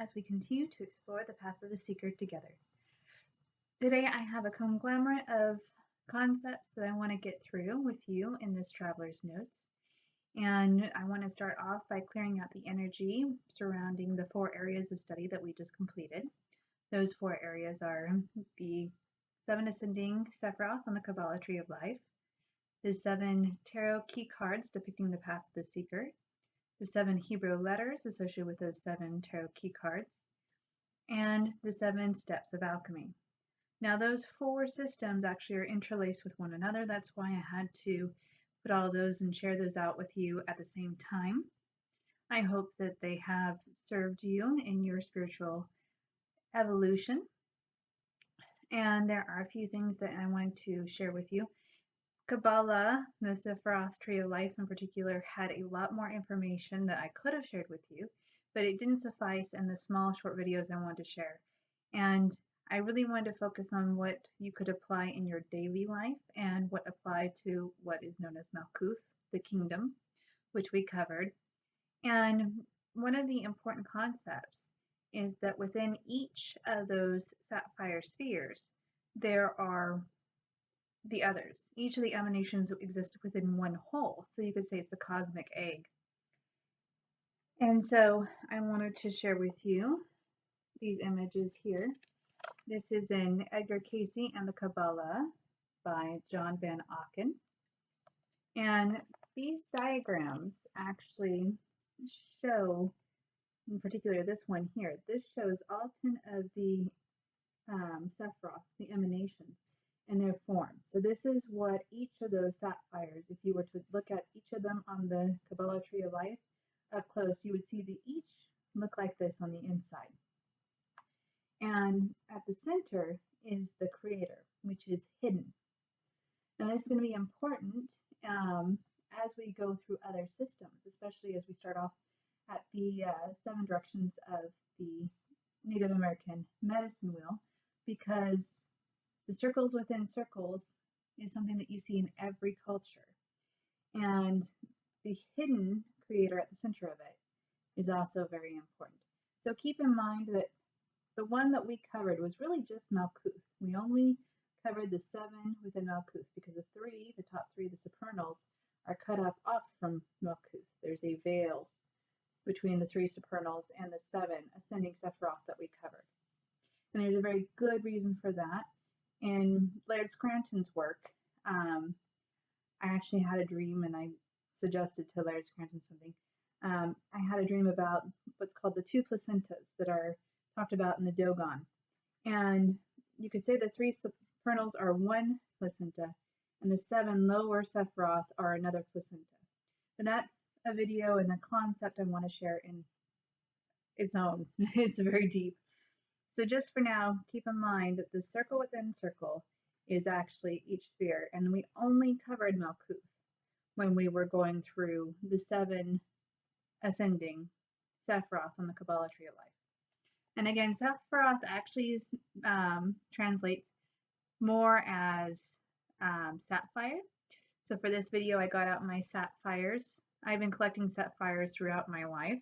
as we continue to explore the path of the seeker together. Today I have a conglomerate of concepts that I want to get through with you in this Traveler's Notes. And I want to start off by clearing out the energy surrounding the 4 areas of study that we just completed. Those 4 areas are the 7 ascending Sephiroth on the Kabbalah Tree of Life, the 7 tarot key cards depicting the path of the seeker, the 7 Hebrew letters associated with those 7 tarot key cards, and the 7 steps of alchemy. Now those 4 systems actually are interlaced with one another. That's why I had to put all those and share those out with you at the same time. I hope that they have served you in your spiritual evolution. And there are a few things that I want to share with you. Kabbalah, the Sephiroth Tree of Life in particular, had a lot more information that I could have shared with you, but it didn't suffice in the small short videos I wanted to share. And I really wanted to focus on what you could apply in your daily life and what applied to what is known as Malkuth, the kingdom, which we covered. And one of the important concepts is that within each of those sapphire spheres, there are the others. Each of the emanations exist within one whole. So you could say it's the cosmic egg. And so I wanted to share with you these images here. This is in Edgar Cayce and the Kabbalah by John Van Auken. And these diagrams actually show, in particular this one here, this shows all 10 of the Sephiroth, the emanations, and their form. So this is what each of those sapphires, if you were to look at each of them on the Kabbalah Tree of Life up close, you would see they each look like this on the inside. And at the center is the creator, which is hidden. And this is going to be important as we go through other systems, especially as we start off at the 7 directions of the Native American medicine wheel, because the circles within circles is something that you see in every culture. And the hidden creator at the center of it is also very important. So keep in mind that the one that we covered was really just Malkuth. We only covered the 7 within Malkuth because the 3, the top 3, the supernals, are cut off from Malkuth. There's a veil between the 3 supernals and the 7 ascending Sephiroth that we covered. And there's a very good reason for that. In Laird Scranton's work, I actually had a dream, and I suggested to Laird Scranton something. I had a dream about what's called the 2 placentas that are talked about in the Dogon. And you could say the 3 supernals are one placenta, and the 7 lower Sephiroth are another placenta. And that's a video and a concept I want to share in its own. It's very deep. So just for now, keep in mind that the circle within circle is actually each sphere, and we only covered Malkuth when we were going through the 7 ascending Sephiroth on the Kabbalah Tree of Life. And again, Sephiroth actually translates more as sapphire. So for this video, I got out my sapphires. I've been collecting sapphires throughout my life.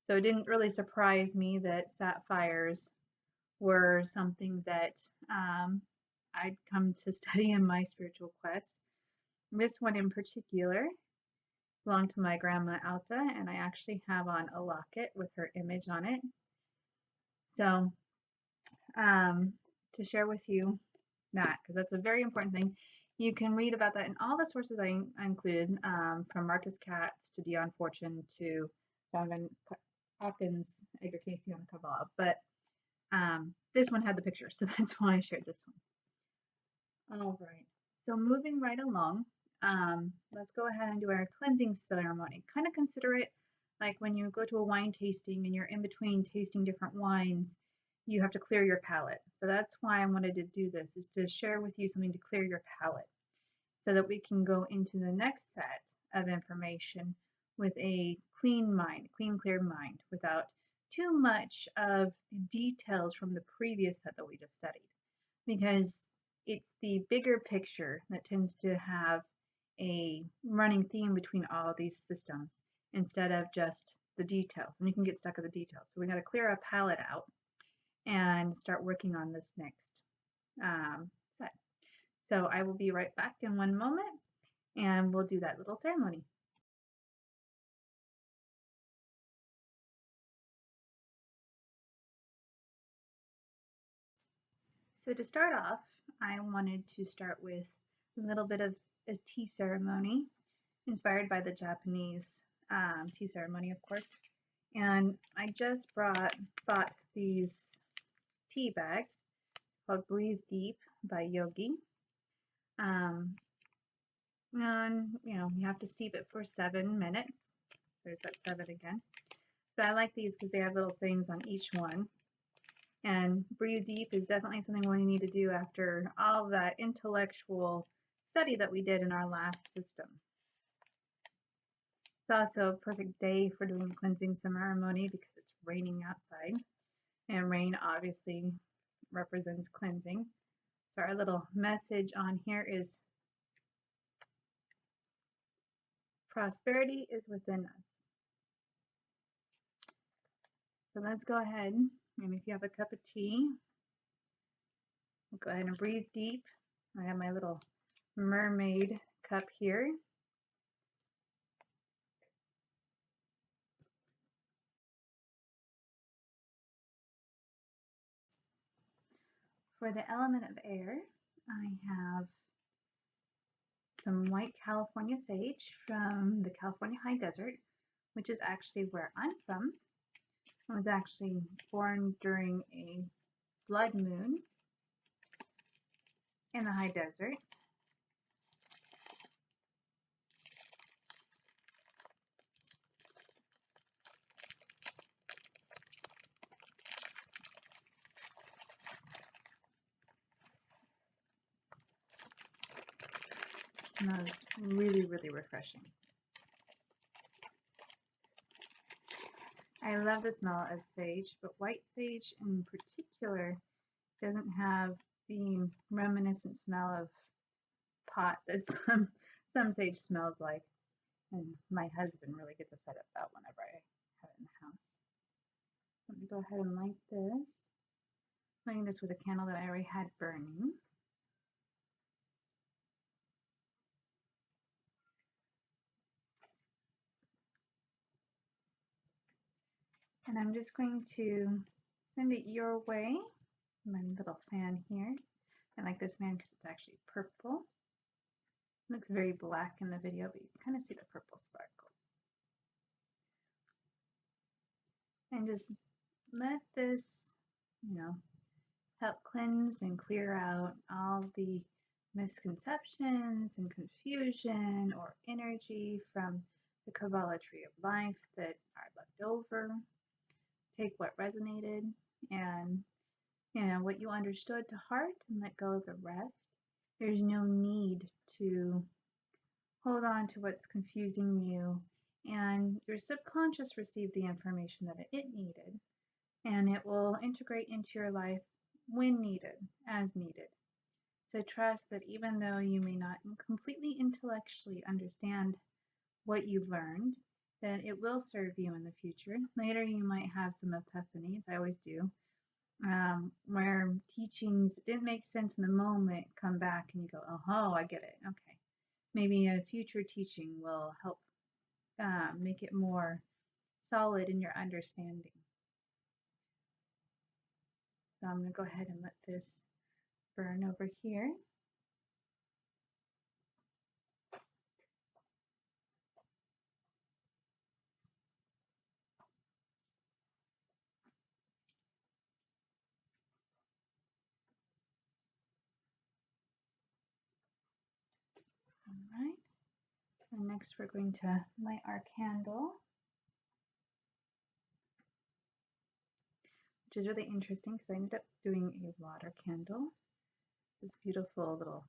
So it didn't really surprise me that sapphires were something that I'd come to study in my spiritual quest. This one in particular belonged to my grandma Alta, and I actually have on a locket with her image on it. So to share with you that, because that's a very important thing. You can read about that in all the sources I included, from Marcus Katz to Dion Fortune to John Van Auken's Edgar Cayce on the Kabbalah. But this one had the picture, so that's why I shared this one. All right, so moving right along, let's go ahead and do our cleansing ceremony. Kind of consider it like when you go to a wine tasting and you're in between tasting different wines, you have to clear your palate. So that's why I wanted to do this, is to share with you something to clear your palate so that we can go into the next set of information with a clean mind, clean, clear mind, without too much of the details from the previous set that we just studied. Because it's the bigger picture that tends to have a running theme between all of these systems, instead of just the details, and you can get stuck at the details. So we got to clear our palette out and start working on this next set. So I will be right back in one moment, and we'll do that little ceremony. So to start off, I wanted to start with a little bit of a tea ceremony inspired by the Japanese tea ceremony, of course. And I just bought these tea bags called Breathe Deep by Yogi. And you have to steep it for 7 minutes. There's that 7 again. But I like these because they have little sayings on each one. And Breathe Deep is definitely something we need to do after all that intellectual study that we did in our last system. It's also a perfect day for doing a cleansing ceremony because it's raining outside. And rain obviously represents cleansing. So our little message on here is prosperity is within us. So let's go ahead, and if you have a cup of tea, we'll go ahead and breathe deep. I have my little mermaid cup here. For the element of air, I have some white California sage from the California High Desert, which is actually where I'm from. I was actually born during a blood moon in the high desert. It smells really, really refreshing. I love the smell of sage, but white sage in particular doesn't have the reminiscent smell of pot that some sage smells like. And my husband really gets upset about whenever I have it in the house. Let me go ahead and light this. Lighting this with a candle that I already had burning. And I'm just going to send it your way. My little fan here. I like this fan because it's actually purple. It looks very black in the video, but you can kind of see the purple sparkles. And just let this, help cleanse and clear out all the misconceptions and confusion or energy from the Kabbalah tree of life that are left over. Take what resonated and what you understood to heart and let go of the rest. There's no need to hold on to what's confusing you, and your subconscious received the information that it needed, and it will integrate into your life when needed, as needed. So trust that even though you may not completely intellectually understand what you've learned, that it will serve you in the future. Later you might have some epiphanies, I always do, where teachings that didn't make sense in the moment come back and you go, oh, I get it, okay. Maybe a future teaching will help make it more solid in your understanding. So I'm going to go ahead and let this burn over here. All right. And next we're going to light our candle, which is really interesting because I ended up doing a water candle. This beautiful little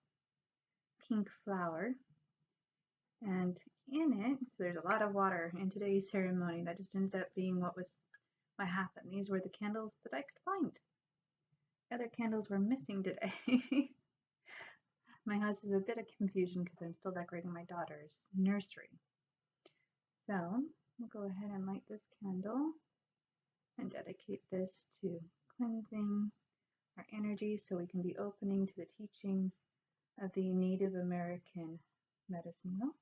pink flower. And in it, so there's a lot of water in today's ceremony. That just ended up being what happened. These were the candles that I could find. The other candles were missing today. My house is a bit of confusion because I'm still decorating my daughter's nursery. So we'll go ahead and light this candle and dedicate this to cleansing our energy so we can be opening to the teachings of the Native American medicine wheel.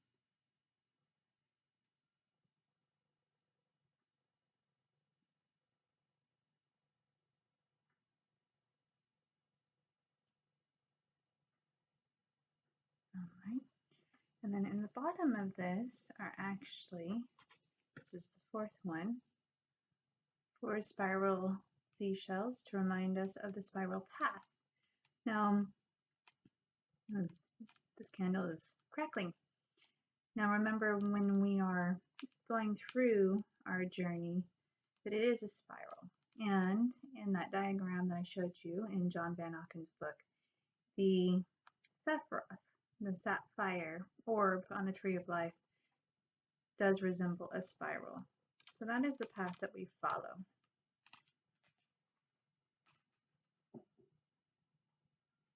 All right. And then in the bottom of this are actually, this is the fourth one, 4 spiral seashells to remind us of the spiral path. Now, this candle is crackling. Now remember, when we are going through our journey, that it is a spiral. And in that diagram that I showed you in John Van Auken's book, the Sephiroth, the sapphire orb on the Tree of Life, does resemble a spiral. So that is the path that we follow.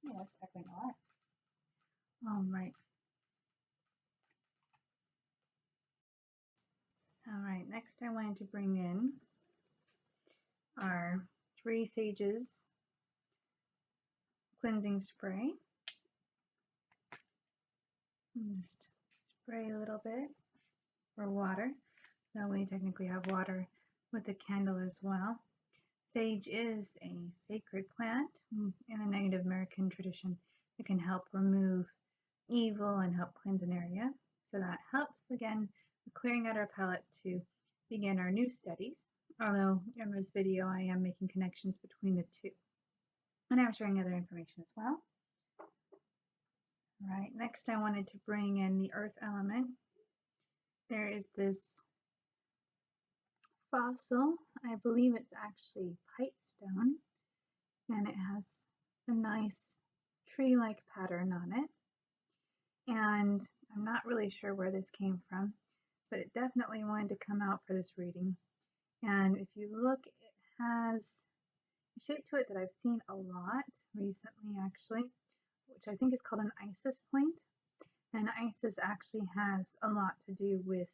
Yeah, that's crackling a lot. All right. All right, next I wanted to bring in our 3 Sages cleansing spray. Just spray a little bit for water. Now we technically have water with the candle as well. Sage is a sacred plant in the Native American tradition that can help remove evil and help cleanse an area. So that helps, again, with clearing out our palette to begin our new studies. Although in this video I am making connections between the two. And I'm sharing other information as well. All right, next I wanted to bring in the earth element. There is this fossil, I believe it's actually pipestone, and it has a nice tree-like pattern on it. And I'm not really sure where this came from, but it definitely wanted to come out for this reading. And if you look, it has a shape to it that I've seen a lot recently, actually, which I think is called an Isis point. And Isis actually has a lot to do with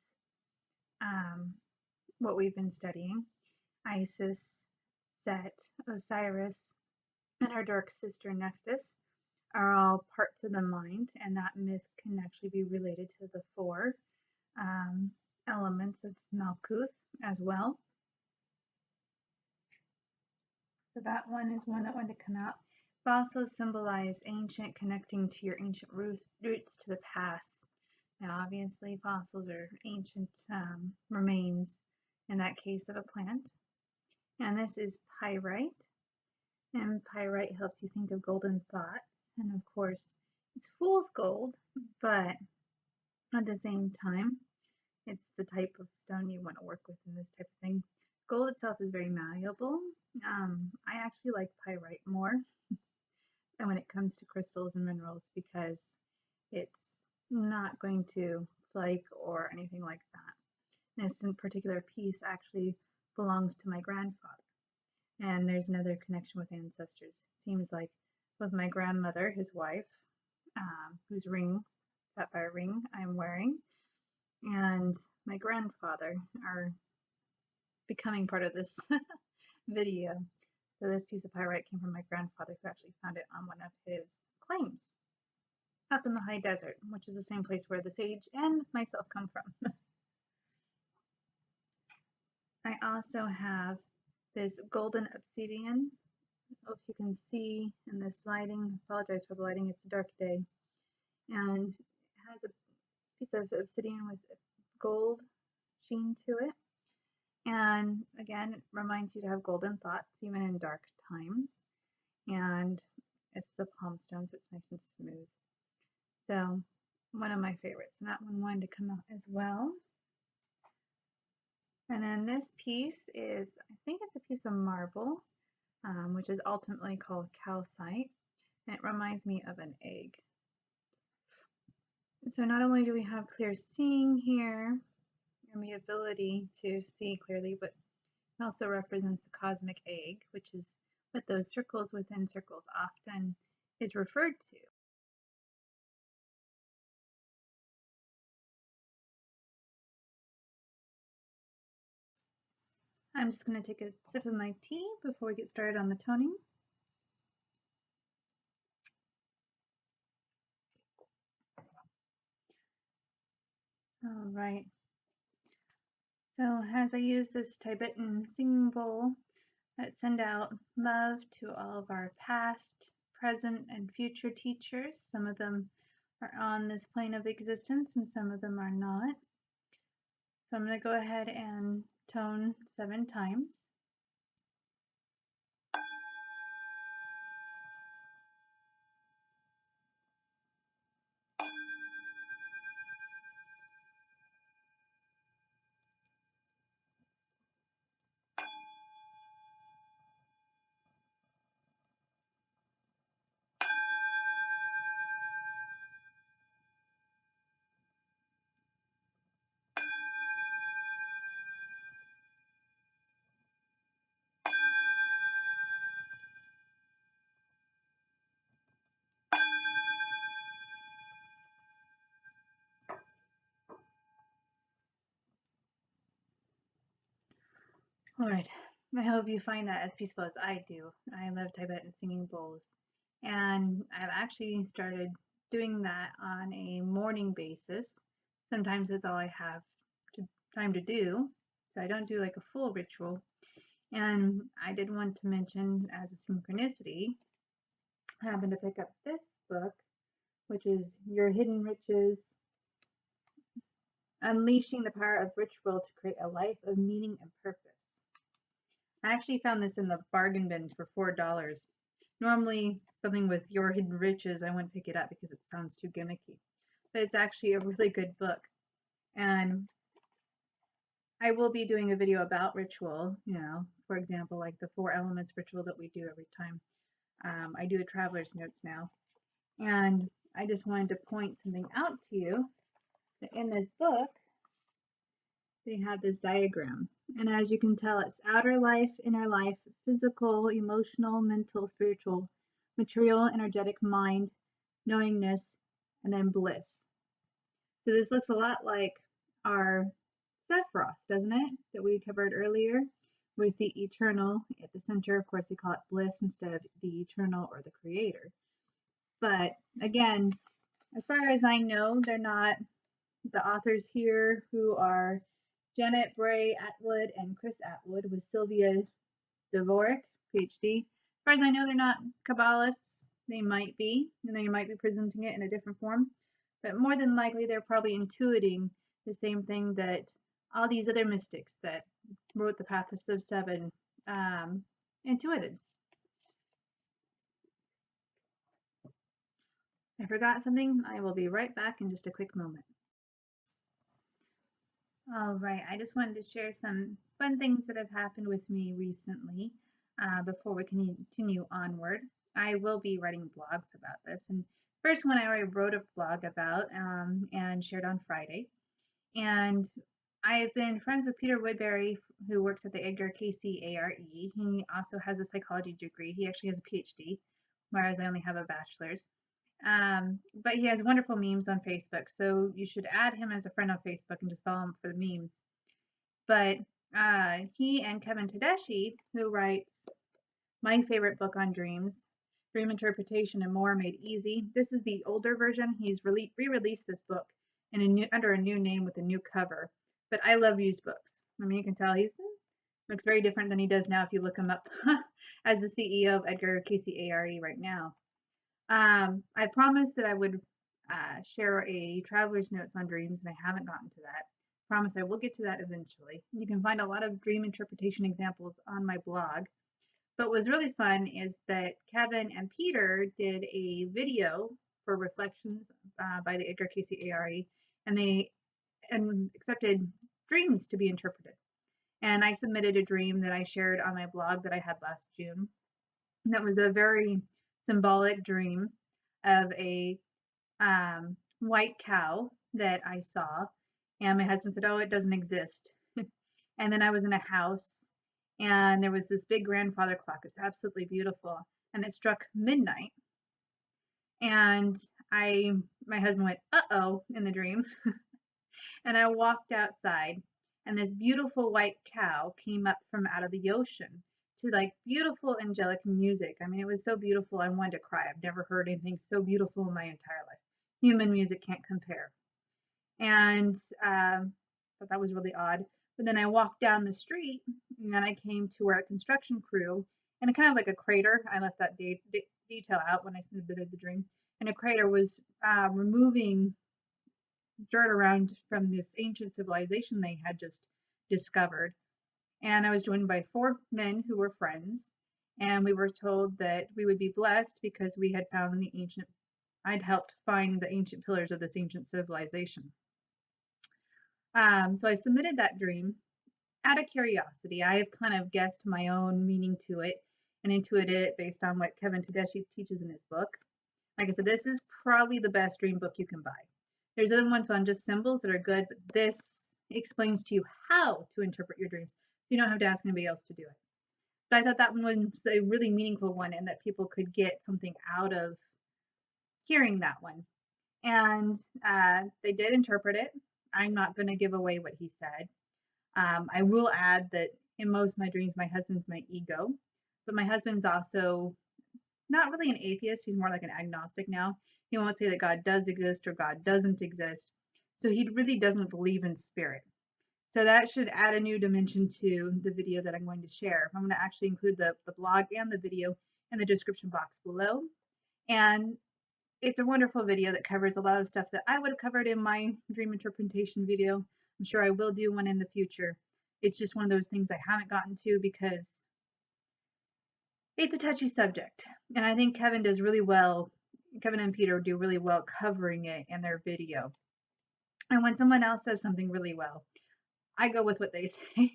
what we've been studying. Isis, Set, Osiris, and her dark sister Nephthys are all parts of the mind, and that myth can actually be related to the 4 elements of Malkuth as well. So that one is one that wanted to come out. Fossils symbolize ancient, connecting to your ancient roots to the past. Now, obviously, fossils are ancient remains, in that case, of a plant. And this is pyrite. And pyrite helps you think of golden thoughts. And of course, it's fool's gold, but at the same time, it's the type of stone you want to work with in this type of thing. Gold itself is very malleable. I actually like pyrite more than when it comes to crystals and minerals because it's not going to flake or anything like that. This in particular piece actually belongs to my grandfather. And there's another connection with ancestors. Seems like both my grandmother, his wife, whose sapphire ring I'm wearing, and my grandfather are becoming part of this video. So this piece of pyrite came from my grandfather, who actually found it on one of his claims up in the high desert, which is the same place where the sage and myself come from. I also have this golden obsidian. If you can see in this lighting, I apologize for the lighting, it's a dark day. And it has a piece of obsidian with gold sheen to it. And again, it reminds you to have golden thoughts even in dark times. And it's the palm stone, so it's nice and smooth. So one of my favorites, and that one wanted to come out as well. And then this piece is, I think it's a piece of marble, which is ultimately called calcite, and it reminds me of an egg. So not only do we have clear seeing here, and the ability to see clearly, but it also represents the cosmic egg, which is what those circles within circles often is referred to. I'm just going to take a sip of my tea before we get started on the toning. All right. So as I use this Tibetan singing bowl, let's send out love to all of our past, present, and future teachers. Some of them are on this plane of existence and some of them are not. So I'm going to go ahead and tone 7 times. All right. I hope you find that as peaceful as I do. I love Tibetan singing bowls. And I've actually started doing that on a morning basis. Sometimes that's all I have time to do. So I don't do like a full ritual. And I did want to mention as a synchronicity, I happened to pick up this book, which is Your Hidden Riches, Unleashing the Power of Ritual to Create a Life of Meaning and Purpose. I actually found this in the bargain bin for $4. Normally, something with Your Hidden Riches, I wouldn't pick it up because it sounds too gimmicky. But it's actually a really good book. And I will be doing a video about ritual, for example, like the 4 elements ritual that we do every time. I do a traveler's notes now. And I just wanted to point something out to you that in this book, they have this diagram. And as you can tell, it's outer life, inner life, physical, emotional, mental, spiritual, material, energetic, mind, knowingness, and then bliss. So this looks a lot like our Sephiroth, doesn't it? That we covered earlier with the eternal at the center. Of course, they call it bliss instead of the eternal or the creator. But again, as far as I know, they're not the authors here who are Janet Bray Atwood and Chris Atwood with Sylvia Dvorak, PhD. As far as I know, they're not Kabbalists. They might be, and they might be presenting it in a different form. But more than likely, they're probably intuiting the same thing that all these other mystics that wrote the Path of Seven intuited. I forgot something. I will be right back in just a quick moment. All right, I just wanted to share some fun things that have happened with me recently before we continue onward. I will be writing blogs about this. And first one I already wrote a blog about and shared on Friday. And I've been friends with Peter Woodbury, who works at the Edgar Cayce ARE. He also has a psychology degree. He actually has a PhD, whereas I only have a bachelor's. But he has wonderful memes on Facebook, so you should add him as a friend on Facebook and just follow him for the memes. But he and Kevin Tedeschi, who writes my favorite book on dreams, Dream Interpretation and More Made Easy. This is the older version. He's re-released this book under a new name with a new cover. But I love used books. I mean, you can tell he looks very different than he does now if you look him up as the CEO of Edgar Cayce ARE right now. I promised that I would share a traveler's notes on dreams, and I haven't gotten to that. Promise I will get to that eventually. You can find a lot of dream interpretation examples on my blog. But what was really fun is that Kevin and Peter did a video for Reflections by the Edgar Cayce ARE, and they accepted dreams to be interpreted. And I submitted a dream that I shared on my blog that I had last June. And that was a very symbolic dream of a white cow that I saw. And my husband said, "Oh, it doesn't exist." And then I was in a house and there was this big grandfather clock. It was absolutely beautiful. And it struck midnight. And my husband went, "Uh-oh," in the dream. And I walked outside and this beautiful white cow came up from out of the ocean to like beautiful angelic music. I mean, it was so beautiful. I wanted to cry. I've never heard anything so beautiful in my entire life. Human music can't compare. And thought that was really odd. But then I walked down the street and I came to where a construction crew and kind of like a crater. I left that detail out when I submitted the dream. And a crater was removing dirt around from this ancient civilization they had just discovered. And I was joined by four men who were friends. And we were told that we would be blessed because we had found the ancient, I'd helped find the ancient pillars of this ancient civilization. So I submitted that dream out of curiosity. I have kind of guessed my own meaning to it and intuited it based on what Kevin Tedeschi teaches in his book. Like I said, this is probably the best dream book you can buy. There's other ones on just symbols that are good, but this explains to you how to interpret your dreams. So you don't have to ask anybody else to do it. But I thought that one was a really meaningful one and that people could get something out of hearing that one. And they did interpret it. I'm not going to give away what he said. I will add that in most of my dreams, my husband's my ego, but my husband's also not really an atheist. He's more like an agnostic now. He won't say that God does exist or God doesn't exist. So he really doesn't believe in spirit. So that should add a new dimension to the video that I'm going to share. I'm going to actually include the blog and the video in the description box below. And it's a wonderful video that covers a lot of stuff that I would have covered in my dream interpretation video. I'm sure I will do one in the future. It's just one of those things I haven't gotten to because it's a touchy subject. And I think Kevin does really well. Kevin and Peter do really well covering it in their video. And when someone else says something really well, I go with what they say.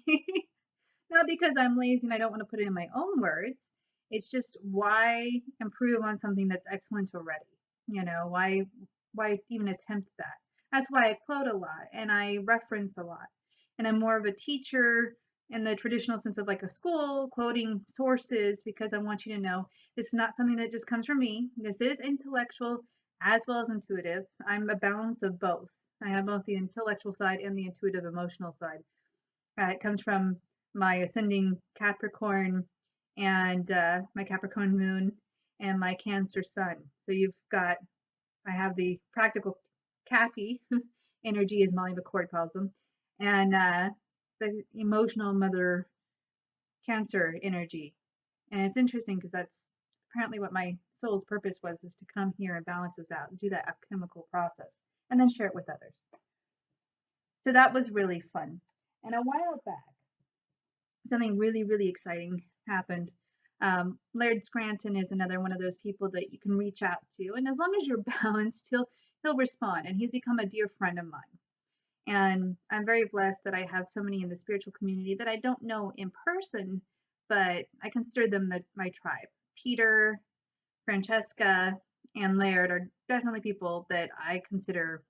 Not because I'm lazy and I don't want to put it in my own words. It's just why improve on something that's excellent already? You know, why even attempt that? That's why I quote a lot and I reference a lot. And I'm more of a teacher in the traditional sense of like a school, quoting sources because I want you to know this is not something that just comes from me. This is intellectual as well as intuitive. I'm a balance of both. I have both the intellectual side and the intuitive emotional side. It comes from my ascending Capricorn and my Capricorn moon and my Cancer sun. So you've got, I have the practical Cappy energy, as Molly McCord calls them, and the emotional mother Cancer energy. And it's interesting because that's apparently what my soul's purpose was, is to come here and balance us out and do that alchemical process and then share it with others. So that was really fun. And a while back, something really, really exciting happened. Laird Scranton is another one of those people that you can reach out to, and as long as you're balanced, he'll respond. And he's become a dear friend of mine. And I'm very blessed that I have so many in the spiritual community that I don't know in person, but I consider them my tribe. Peter, Francesca, and Laird are definitely people that I consider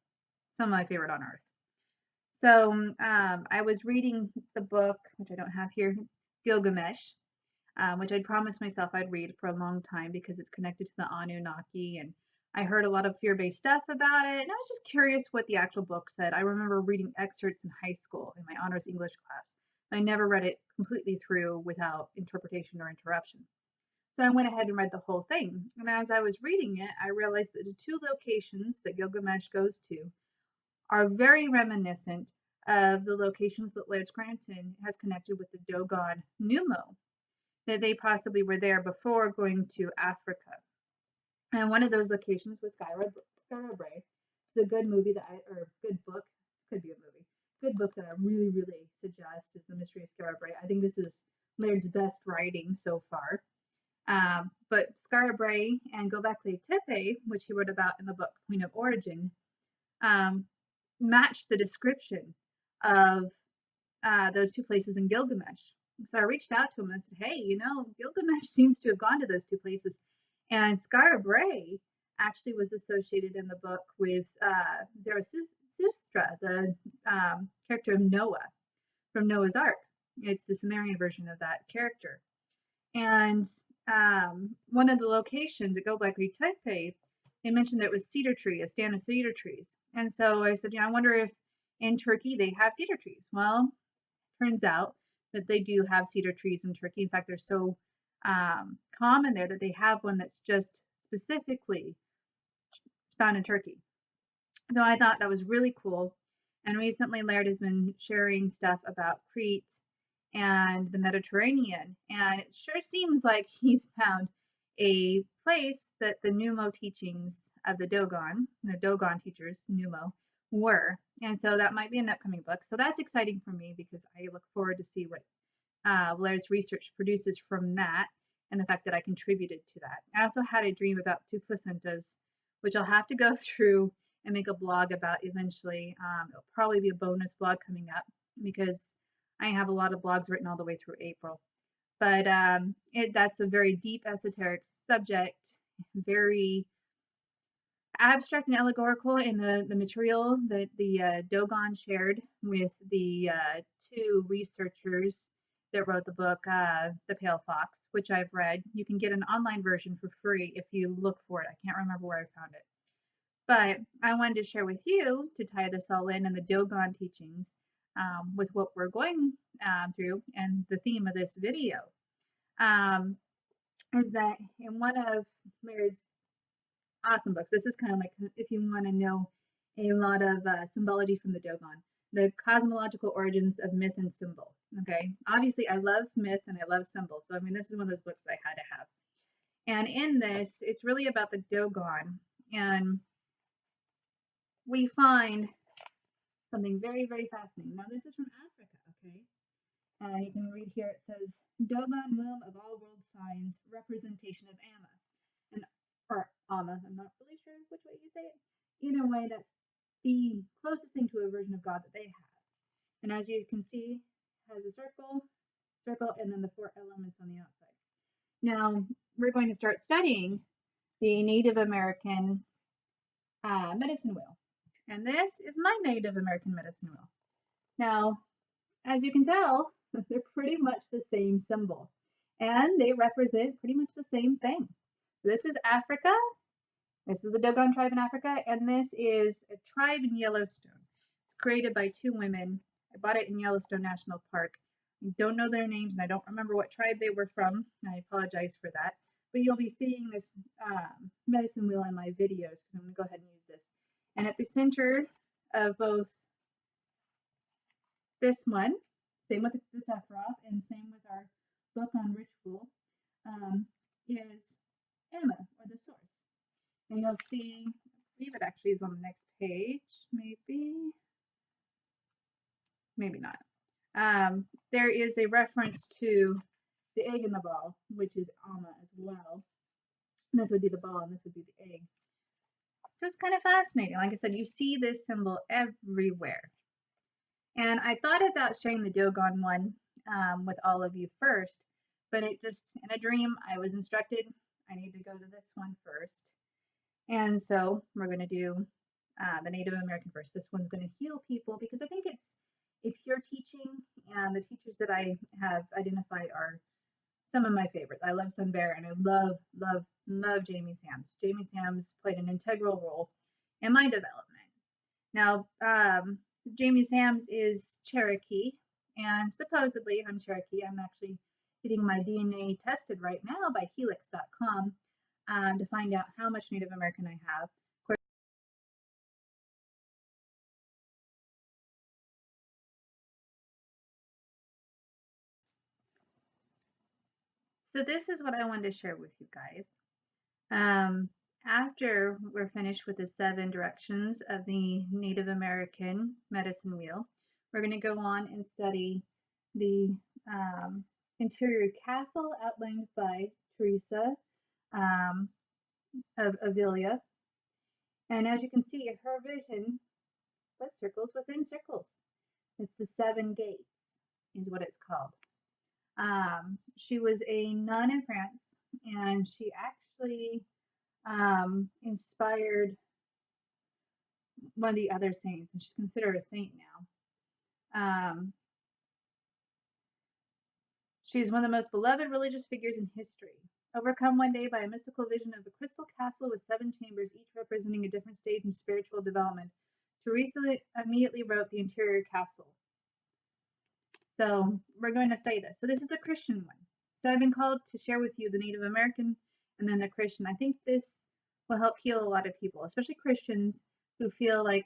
some of my favorite on earth. So I was reading the book, which I don't have here, Gilgamesh, which I'd promised myself I'd read for a long time because it's connected to the Anunnaki. And I heard a lot of fear-based stuff about it. And I was just curious what the actual book said. I remember reading excerpts in high school in my honors English class. I never read it completely through without interpretation or interruption. So I went ahead and read the whole thing. And as I was reading it, I realized that the two locations that Gilgamesh goes to are very reminiscent of the locations that Laird Scranton has connected with the Dogon Numo, that they possibly were there before going to Africa. And one of those locations was Skara Brae. It's a good movie or good book, could be a movie, good book that I really, really suggest is The Mystery of Skara Brae. I think this is Laird's best writing so far. But Skara Brae and Göbekli Tepe, which he wrote about in the book Point of Origin, match the description of those two places in Gilgamesh. So I reached out to him and said, hey, Gilgamesh seems to have gone to those two places. And Skara Brae actually was associated in the book with Zarathustra, the character of Noah from Noah's Ark. It's the Sumerian version of that character. And one of the locations at Göbekli Tepe, they mentioned that it was cedar tree, a stand of cedar trees. And so I said, I wonder if in Turkey they have cedar trees. Well, turns out that they do have cedar trees in Turkey. In fact, they're so common there that they have one that's just specifically found in Turkey. So I thought that was really cool. And recently, Laird has been sharing stuff about Crete and the Mediterranean. And it sure seems like he's found a place that the Pneumo teachings of the Dogon teachers, Pneumo, were. And so that might be an upcoming book. So that's exciting for me because I look forward to see what Laird's research produces from that and the fact that I contributed to that. I also had a dream about two placentas, which I'll have to go through and make a blog about eventually. It'll probably be a bonus blog coming up because I have a lot of blogs written all the way through April. But that's a very deep esoteric subject, very abstract and allegorical in the material that the Dogon shared with the two researchers that wrote the book, The Pale Fox, which I've read. You can get an online version for free if you look for it. I can't remember where I found it. But I wanted to share with you to tie this all in the Dogon teachings with what we're going through and the theme of this video is that in one of Laird's awesome books, this is kind of like if you want to know a lot of symbology from the Dogon, the cosmological origins of myth and symbol. Okay, obviously I love myth and I love symbols, so I mean this is one of those books that I had to have. And in this, it's really about the Dogon, and we find something very, very fascinating. Now, this is from Africa, okay? And you can read here, it says, Dogon womb of all world signs, representation of Amma. And, or Amma, I'm not really sure which way you say it. Either way, that's the closest thing to a version of God that they have. And as you can see, has a circle, and then the 4 elements on the outside. Now, we're going to start studying the Native American medicine wheel. And this is my Native American medicine wheel. Now, as you can tell, they're pretty much the same symbol. And they represent pretty much the same thing. This is Africa. This is the Dogon tribe in Africa. And this is a tribe in Yellowstone. It's created by 2 women. I bought it in Yellowstone National Park. I don't know their names and I don't remember what tribe they were from. I apologize for that. But you'll be seeing this medicine wheel in my videos because I'm going to go ahead and use this. And at the center of both this one, same with the Sephiroth, and same with our book on ritual, is Amma, or the source. And you'll see, I believe it actually is on the next page, maybe not. There is a reference to the egg and the ball, which is Amma as well. And this would be the ball, and this would be the egg. So it's kind of fascinating. Like I said, you see this symbol everywhere. And I thought about sharing the Dogon one with all of you first, but it just, in a dream, I was instructed I need to go to this one first. And so we're going to do the Native American first. This one's going to heal people because I think it's a pure teaching, and the teachers that I have identified are some of my favorites. I love Sun Bear, and I love Jamie Sams. Jamie Sams played an integral role in my development. Now, Jamie Sams is Cherokee, and supposedly I'm Cherokee. I'm actually getting my DNA tested right now by Helix.com to find out how much Native American I have. Of course, so this is what I wanted to share with you guys. After we're finished with the 7 directions of the Native American medicine wheel, we're going to go on and study the interior castle outlined by Teresa of Avila. And as you can see, her vision was circles within circles. It's the 7 gates is what it's called. She was a nun in France, and she actually inspired one of the other saints, and she's considered a saint now. She's one of the most beloved religious figures in history. Overcome one day by a mystical vision of a crystal castle with 7 chambers, each representing a different stage in spiritual development, Teresa immediately wrote the interior castle. So we're going to study this. So this is the Christian one. So I've been called to share with you the Native American and then the Christian. I think this will help heal a lot of people, especially Christians who feel like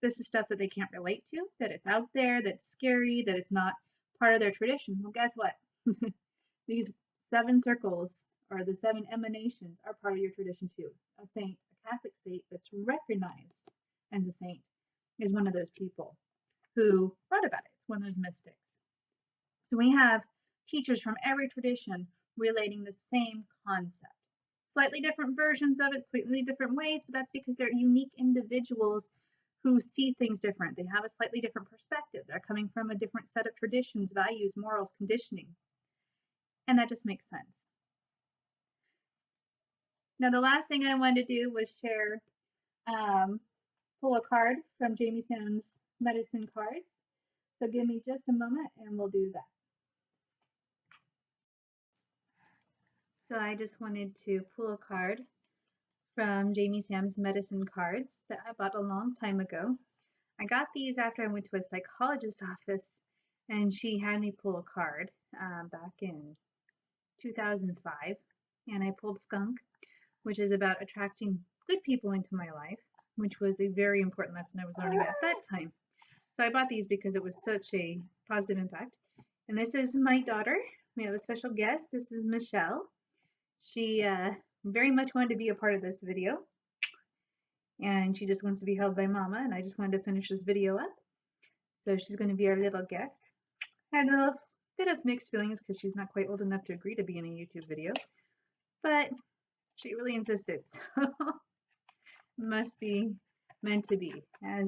this is stuff that they can't relate to, that it's out there, that's scary, that it's not part of their tradition. Well, guess what? These 7 circles or the 7 emanations are part of your tradition too. A saint, a Catholic saint that's recognized as a saint is one of those people who wrote about it. It's one of those mystics. So we have teachers from every tradition relating the same concept. Slightly different versions of it, slightly different ways, but that's because they're unique individuals who see things different. They have a slightly different perspective. They're coming from a different set of traditions, values, morals, conditioning. And that just makes sense. Now, the last thing I wanted to do was share, pull a card from Jamie Sam's medicine cards. So give me just a moment and we'll do that. So I just wanted to pull a card from Jamie Sam's medicine cards that I bought a long time ago. I got these after I went to a psychologist's office and she had me pull a card back in 2005, and I pulled Skunk, which is about attracting good people into my life, which was a very important lesson I was learning at that time. So I bought these because it was such a positive impact. And this is my daughter. We have a special guest. This is Michelle. She very much wanted to be a part of this video, and she just wants to be held by Mama, and I just wanted to finish this video up. So she's going to be our little guest. Had a little bit of mixed feelings because she's not quite old enough to agree to be in a YouTube video, but she really insisted, so must be meant to be. As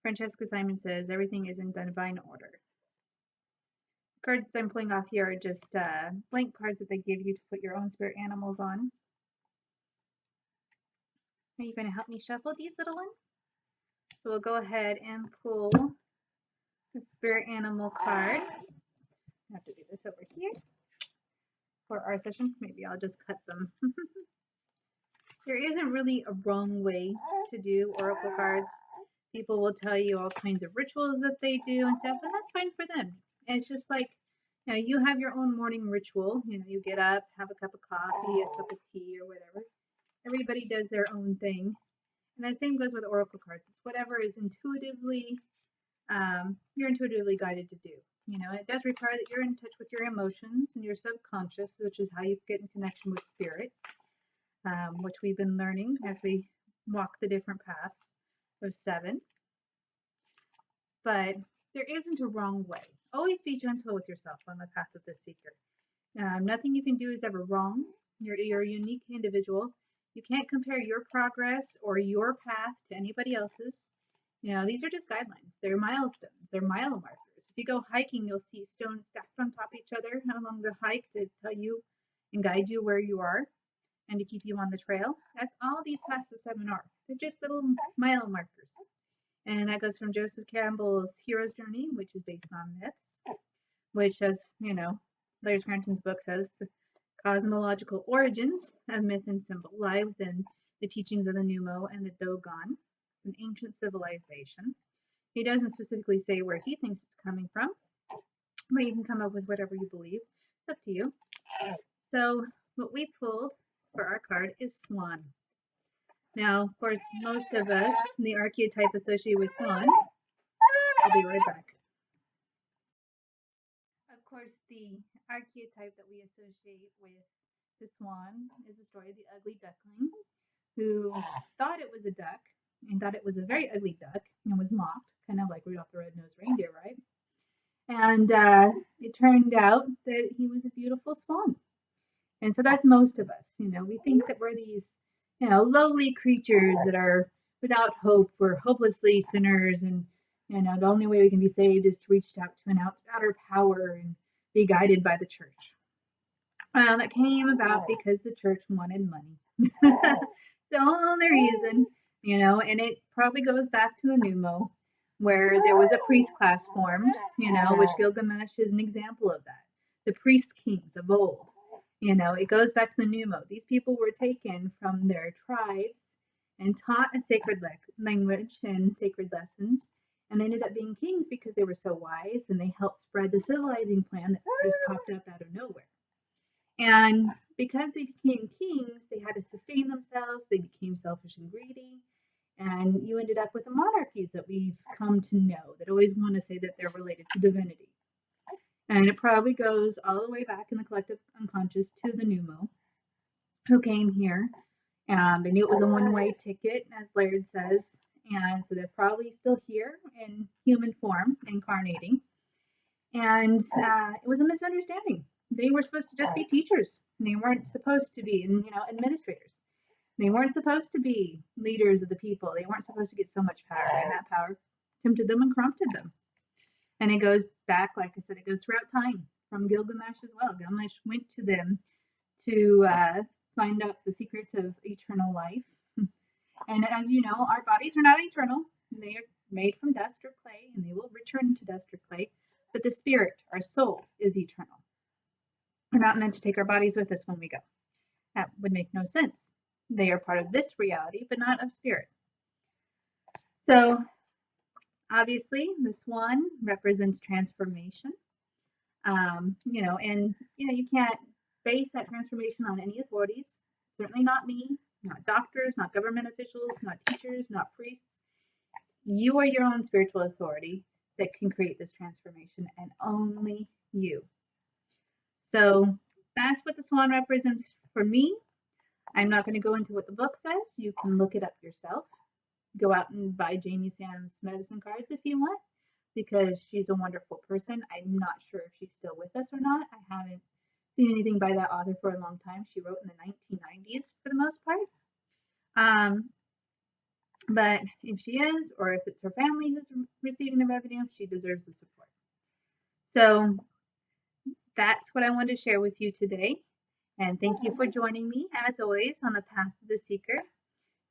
Francesca Simon says, everything is in divine order. Cards I'm pulling off here are just blank cards that they give you to put your own spirit animals on. Are you going to help me shuffle these little ones? So we'll go ahead and pull the spirit animal card. I have to do this over here for our session. Maybe I'll just cut them. There isn't really a wrong way to do oracle cards. People will tell you all kinds of rituals that they do and stuff, and that's fine for them. And it's just like, you know, you have your own morning ritual. You know, you get up, have a cup of coffee, a cup of tea, or whatever. Everybody does their own thing. And the same goes with oracle cards. It's whatever is intuitively, you're intuitively guided to do. You know, it does require that you're in touch with your emotions and your subconscious, which is how you get in connection with spirit, which we've been learning as we walk the different paths of 7. But there isn't a wrong way. Always be gentle with yourself on the path of the seeker. Nothing you can do is ever wrong. You're a unique individual. You can't compare your progress or your path to anybody else's. You know, these are just guidelines. They're milestones. They're mile markers. If you go hiking, you'll see stones stacked on top of each other along the hike to tell you and guide you where you are and to keep you on the trail. That's all these paths of 7 are. They're just little mile markers. And that goes from Joseph Campbell's Hero's Journey, which is based on myths, which, as you know, Larry Scranton's book says, the cosmological origins of myth and symbol lie within the teachings of the Numo and the Dogon, an ancient civilization. He doesn't specifically say where he thinks it's coming from, but you can come up with whatever you believe. It's up to you. So what we pulled for our card is Swan. Now, of course, most of us, the archetype associated with Swan, I'll be right back. Of course, the archetype that we associate with the swan is the story of the ugly duckling who thought it was a duck and thought it was a very ugly duck and was mocked, kind of like Rudolph the Red-Nosed Reindeer, right? And it turned out that he was a beautiful swan. And so that's most of us. You know, we think that we're these, you know, lowly creatures that are without hope. We're hopelessly sinners, and you know, the only way we can be saved is to reach out to an outer power and be guided by the church. Well, that came about because the church wanted money. The only reason, you know, and it probably goes back to the Numo, where there was a priest class formed, you know, which Gilgamesh is an example of that. The priest kings of old, you know, it goes back to the Numo. These people were taken from their tribes and taught a sacred language and sacred lessons And they ended up being kings because they were so wise and they helped spread the civilizing plan that just popped up out of nowhere. And because they became kings, they had to sustain themselves, they became selfish and greedy, and you ended up with the monarchies that we've come to know that always want to say that they're related to divinity. And it probably goes all the way back in the collective unconscious to the Numo, who came here. They knew it was a one-way ticket, as Laird says, and so they're probably still here in human form, incarnating. And it was a misunderstanding. They were supposed to just be teachers. They weren't supposed to be, administrators. They weren't supposed to be leaders of the people. They weren't supposed to get so much power, and that power tempted them and corrupted them. And it goes back, like I said, it goes throughout time from Gilgamesh as well. Gilgamesh went to them to find out the secrets of eternal life. And as you know, our bodies are not eternal. They are made from dust or clay, and they will return to dust or clay. But the spirit, our soul, is eternal. We're not meant to take our bodies with us when we go. That would make no sense. They are part of this reality, but not of spirit. So, obviously, the swan represents transformation. You can't base that transformation on any authorities. Certainly not me, not doctors, not government officials, not teachers, not priests. You are your own spiritual authority that can create this transformation, and only you. So that's what the swan represents for me. I'm not going to go into what the book says. You can look it up yourself. Go out and buy Jamie Sam's medicine cards if you want, because she's a wonderful person. I'm not sure if she's still with us or not. I haven't seen anything by that author for a long time. She wrote in the 1990s for the most part. But if she is, or if it's her family who's receiving the revenue, she deserves the support. So that's what I wanted to share with you today. And thank you for joining me, as always, on the path of the seeker.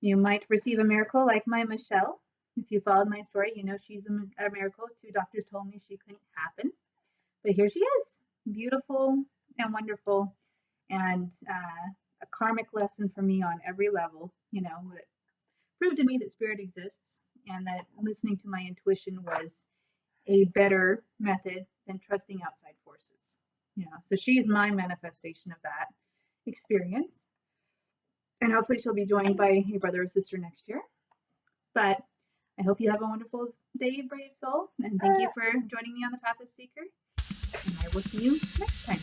You might receive a miracle like my Michelle. If you followed my story, you know she's a miracle. 2 doctors told me she couldn't happen. But here she is, beautiful and wonderful, and a karmic lesson for me on every level. It proved to me that spirit exists and that listening to my intuition was a better method than trusting outside forces. So she's my manifestation of that experience. And hopefully she'll be joined by a brother or sister next year. But I hope you have a wonderful day, brave soul. And thank you for joining me on the Path of Seeker. And I will see you next time.